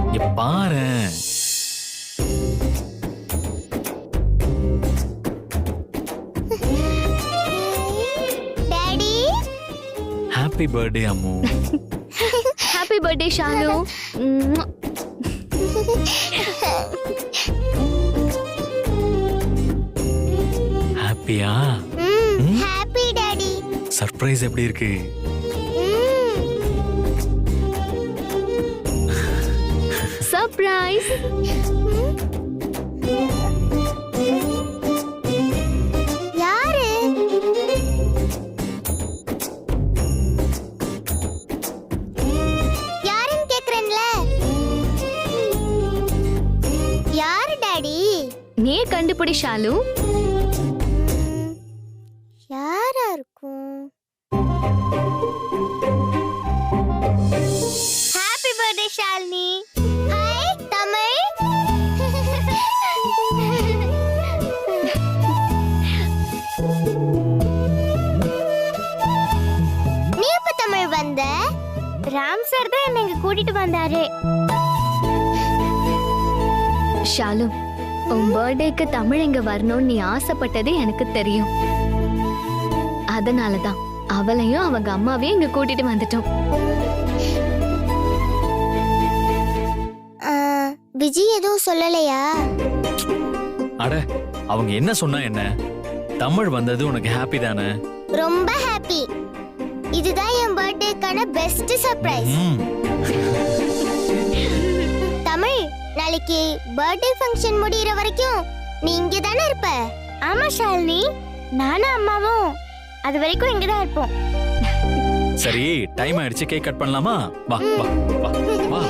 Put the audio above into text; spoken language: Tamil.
இங்க பாரேன். Daddy happy birthday Ammu. Happy birthday Shalu. ஹாப்பியா? Happy daddy. சர்ப்ரைஸ் எப்படி இருக்கு? சர்ப்ரைஸ். யாரு? யாருன்னு கேக்குறேன்ல. யாரு டாடி? நீ கண்டுபிடி ஷாலு. யாரா இருக்கும்? Happy birthday Shalini. Hi Tamil. நீ எப்ப தமிழ் வந்த? ராம் சார் தான் என்னை இங்க கூட்டிட்டு வந்தாரு. ஷாலு, உன் பர்த்டேக்கு தமிழ் இங்க வரணும்னு நீ ஆசைப்பட்டதே எனக்கு தெரியும். அதனாலதான் அவளையும் அவங்க அம்மாவையும் இங்க கூட்டிட்டு வந்துட்டோம். விஜய் எதுவும் சொல்லலையா? அட, அவங்க என்ன சொன்னா என்ன? தமிழ் வந்தது உனக்கு ஹாப்பி தானே? ரொம்ப ஹாப்பி. இதுதான் என் பர்த்டேக்கான பெஸ்ட் சர்ப்ரைஸ். தமிழ், நாளைக்கு பர்த்டே ஃபங்க்ஷன் முடியற வரைக்கும் நீ இங்க தானே இருப்ப? ஆமா ஷாலினி, நானும் அம்மாவும் அது வரைக்கும் இங்க தான் இருப்போம். சரி, டைம் ஆயிடுச்சு. கேக் கட் பண்ணலாமா? வா வா வா வா.